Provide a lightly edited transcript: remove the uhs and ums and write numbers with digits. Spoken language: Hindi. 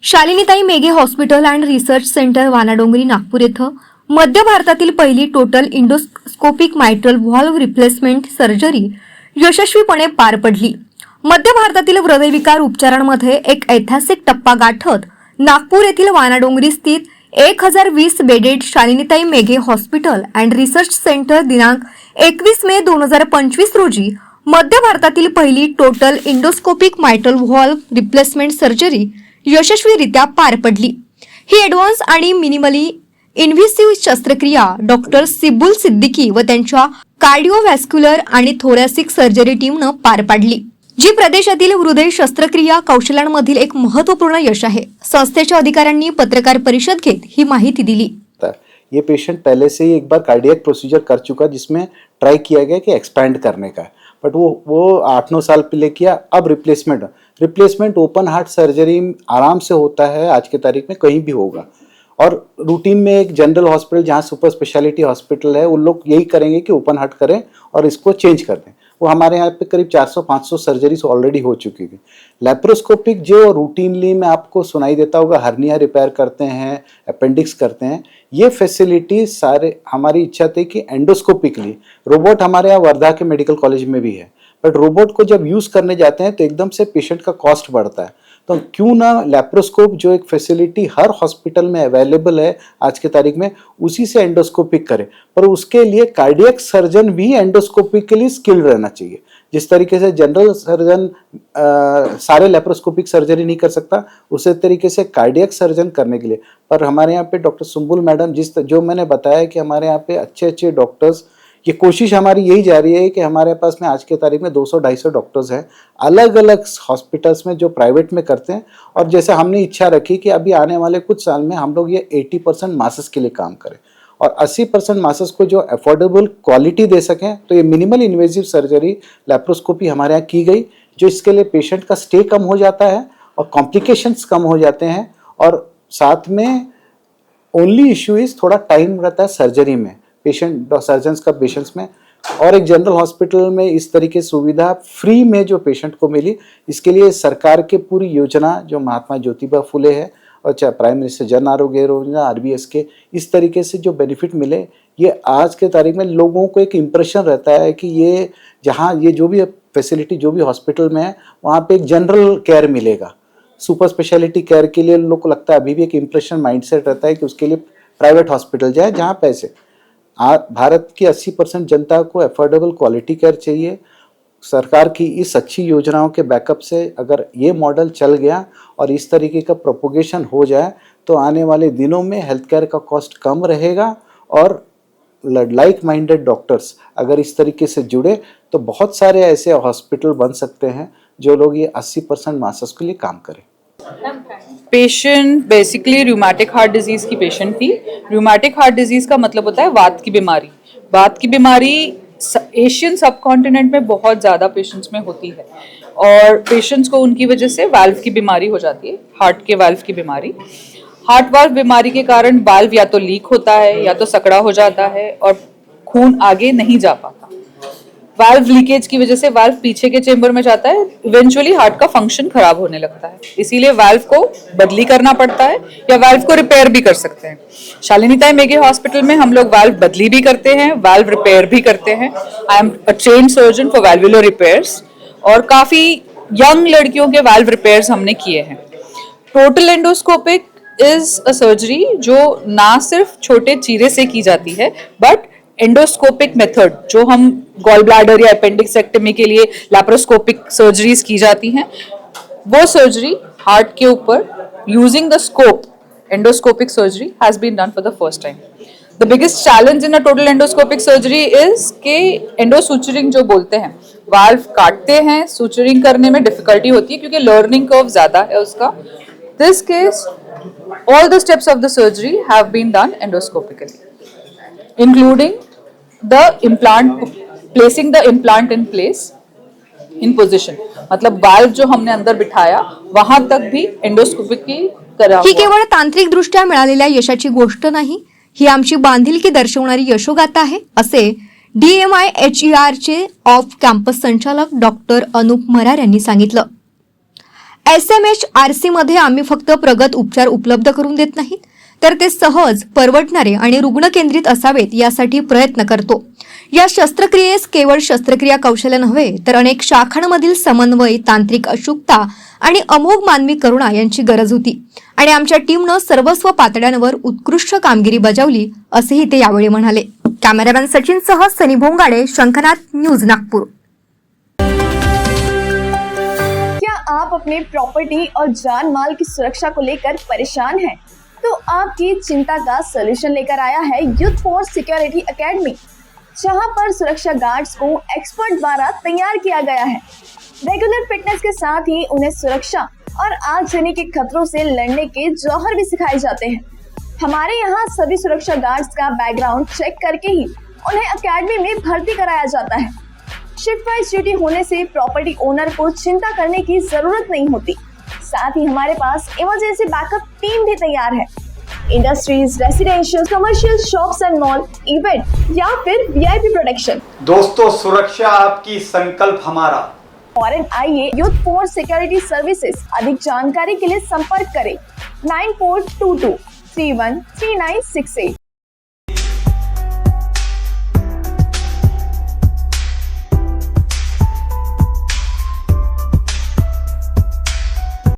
शालिनीताई Meghe hospital and research centre Wanadongri Nagpur येथे मध्य भारतातील पहिली total endoscopic mitral valve replacement surgery यशस्वीपणे पार पडली। मध्य भारतातील हृदयविकार उपचारांमध्ये एक ऐतिहासिक टप्पा गाठत नागपूर येथील वानाडोंगरी स्थित 1020 bedded Shalinitai Meghe hospital and research centre दिनांक 21 मे 2025 रोजी मध्य भारतातील पहिली total endoscopic mitral valve replacement surgery यशस्वीरित्या पार पडली। ही ॲडव्हान्स आणि मिनिमली इन्व्हेसिव्ह शस्त्रक्रिया डॉक्टर सिब्बुल सिद्दीकी व त्यांच्या कार्डिओव्हॅस्क्युलर आणि थोरॅसिक सर्जरी टीमनं पार पाडली, जी प्रदेशातील हृदय शस्त्रक्रिया कौशल्यांमधील एक महत्त्वपूर्ण यश आहे। संस्थेच्या अधिकाऱ्यांनी पत्रकार परिषद घेत ही माहिती दिली। ये पेशेंट पहले से ही एक बार कार्डियक प्रोसीजर कर चुका, जिसमें ट्राई किया गया कि एक्सपैंड करने का, बट वो 8-9 साल पहले किया। अब रिप्लेसमेंट ओपन हार्ट सर्जरी आराम से होता है, आज के तारीख में कहीं भी होगा। और रूटीन में एक जनरल हॉस्पिटल जहाँ सुपर स्पेशलिटी हॉस्पिटल है, उन लोग यही करेंगे कि ओपन हार्ट करें और इसको चेंज कर दें। वो हमारे यहाँ पे करीब 400-500 सर्जरीज ऑलरेडी हो चुकी है। लैप्रोस्कोपिक जो रूटीनली में आपको सुनाई देता होगा, हर्निया रिपेयर करते हैं, अपेंडिक्स करते हैं, ये फैसिलिटी सारे हमारी इच्छा थी कि एंडोस्कोपिकली रोबोट हमारे यहाँ वर्धा के मेडिकल कॉलेज में भी है, बट रोबोट को जब यूज़ करने जाते हैं तो एकदम से पेशेंट का कॉस्ट बढ़ता है। तो क्यों ना लैप्रोस्कोप जो एक फैसिलिटी हर हॉस्पिटल में अवेलेबल है आज के तारीख में, उसी से एंडोस्कोपिक करें, पर उसके लिए कार्डियक सर्जन भी एंडोस्कोपिकली स्किल्ड रहना चाहिए। जिस तरीके से जनरल सर्जन सारे लैप्रोस्कोपिक सर्जरी नहीं कर सकता, उसी तरीके से कार्डियक सर्जन करने के लिए। पर हमारे यहाँ पे डॉक्टर सुम्बुल मैडम जो मैंने बताया कि हमारे यहाँ पे अच्छे डॉक्टर्स, ये कोशिश हमारी यही जा रही है कि हमारे पास में आज के तारीख में 200-250 डॉक्टर्स हैं अलग अलग हॉस्पिटल्स में जो प्राइवेट में करते हैं। और जैसे हमने इच्छा रखी कि अभी आने वाले कुछ साल में हम लोग ये 80% मासेस के लिए काम करें और 80% मासेस को जो अफोर्डेबल क्वालिटी दे सकें, तो ये मिनिमल इन्वेजिव सर्जरी लैप्रोस्कोपी हमारे यहाँ की गई, जो इसके लिए पेशेंट का स्टे कम हो जाता है और कॉम्प्लिकेशंस कम हो जाते हैं। और साथ में ओनली इश्यू इज थोड़ा टाइम रहता है सर्जरी में पेशेंट सर्जन्स का पेशेंट्स में। और एक जनरल हॉस्पिटल में इस तरीके सुविधा फ्री में जो पेशेंट को मिली, इसके लिए सरकार की पूरी योजना जो महात्मा ज्योतिबा फुले है और चाहे prime minister Jan Arogya Yojana RBS के, इस तरीके से जो बेनिफिट मिले, ये आज के तारीख में लोगों को एक इम्प्रेशन रहता है कि ये जहाँ ये जो भी फैसिलिटी जो भी हॉस्पिटल में है, वहाँ पे एक जनरल केयर मिलेगा। सुपर स्पेशलिटी केयर के लिए लोगों को लगता है, अभी भी एक इम्प्रेशन माइंडसेट रहता है कि उसके लिए प्राइवेट हॉस्पिटल जाए जहाँ पैसे। भारत की 80% जनता को अफोर्डेबल क्वालिटी केयर चाहिए। सरकार की इस अच्छी योजनाओं के बैकअप से अगर ये मॉडल चल गया और इस तरीके का प्रोपोगेशन हो जाए, तो आने वाले दिनों में हेल्थ केयर का कॉस्ट कम रहेगा। और लाइक माइंडेड डॉक्टर्स अगर इस तरीके से जुड़े, तो बहुत सारे ऐसे हॉस्पिटल बन सकते हैं जो लोग ये 80% मासेस के लिए काम करें। Patient basically rheumatic heart disease की पेशेंट थी। रूमेटिक हार्ट डिजीज का मतलब होता है वात की बीमारी। वात की बीमारी एशियन सब कॉन्टिनेंट में बहुत ज़्यादा पेशेंट्स में होती है और पेशेंट्स को उनकी वजह से वाल्व की बीमारी हो जाती है, हार्ट के वाल्व की बीमारी। हार्ट वाल्व बीमारी के कारण वाल्व या तो लीक होता है या तो सकड़ा हो जाता है और खून आगे नहीं जा पाता। वाल्व लीकेज की वजह से वाल्व पीछे के चेंबर में जाता है, इवेंचुअली हार्ट का फंक्शन खराब होने लगता है। इसीलिए वाल्व को बदली करना पड़ता है या वाल्व को रिपेयर भी कर सकते हैं। शालिनीताई मेघे हॉस्पिटल में हम लोग वाल्व बदली भी करते हैं, वाल्व रिपेयर भी करते हैं। I am a trained surgeon for valvular repairs और काफी यंग लड़कियों के वाल्व रिपेयर्स हमने किए हैं। Total endoscopic is a surgery जो ना सिर्फ छोटे चीरे से की जाती है, बट एंडोस्कोपिक मेथड जो हम गॉल ब्लैडर या अपेंडिक्सेक्टमी के लिए लैप्रोस्कोपिक सर्जरीज की जाती हैं, वो सर्जरी हार्ट के ऊपर using the scope endoscopic surgery has been done for the first time. The biggest challenge in a total endoscopic surgery is के एंडोसूचरिंग जो बोलते हैं, वाल्व काटते हैं, सूचरिंग करने में डिफिकल्टी होती है क्योंकि लर्निंग कर्व ज्यादा है उसका। This case all the steps of the surgery have been done endoscopically, including the implant, placing the implant in place in position। मतलब वाल्व जो हमने अंदर बिठाया वहां तक भी एंडोस्कोपिकली करा। ही केवळ तांत्रिक दृष्ट्या मिळालेल्या यशाची गोष्ट नाही, ही आमची बांधिलकी दर्शवणारी यशोगाथा आहे, असे DMIHER चे ऑफ कॅम्पस संचालक डॉक्टर अनुप मरार यांनी सांगितलं। SMHRC मध्ये आम्ही फक्त प्रगत उपचार उपलब्ध करून देत नाहीत, तर ते सहज, परवडणारे आणि रुग्णकेंद्रित असावेत यासाठी प्रयत्न करतो. या शस्त्रक्रियेस केवळ शस्त्रक्रिया कौशल्य नव्हे, तर अनेक शाखांमधील समन्वय, तांत्रिक अचूकता आणि अमोघ मानवी करुणा यांची गरज होती आणि आमच्या टीमनं सर्वस्व पातळ्यांवर उत्कृष्ट कामगिरी बजावली, असेही ते यावेळी म्हणाले. कॅमेरामॅन सचिनसह सनी भोंगाडे, शंखनाथ न्यूज, नागपूर. क्या आप अपने प्रॉपर्टी और जान माल की सुरक्षा को लेकर परेशान हैं? तो आपकी चिंता का सलूशन लेकर आया है यूथ फोर्स सिक्योरिटी एकेडमी, जहां पर सुरक्षा गार्ड्स को एक्सपर्ट द्वारा तैयार किया गया है. रेगुलर फिटनेस के साथ ही उन्हें सुरक्षा और आगजनी के खतरों से लड़ने के जौहर भी सिखाए जाते हैं. हमारे यहाँ सभी सुरक्षा गार्ड्स का बैकग्राउंड चेक करके ही उन्हें एकेडमी में भर्ती कराया जाता है. शिफ्ट वाइज ड्यूटी होने से प्रॉपर्टी ओनर को चिंता करने की जरूरत नहीं होती. साथ ही हमारे पास इमरजेंसी बैकअप टीम भी तैयार है. Industries, residential, commercial, shops and mall, event या फिर VIP प्रोटेक्शन. दोस्तों, सुरक्षा आपकी, संकल्प हमारा. फॉरेन आइए यूथ फोर्स सिक्योरिटी सर्विसेज. अधिक जानकारी के लिए संपर्क करें 9422 313968.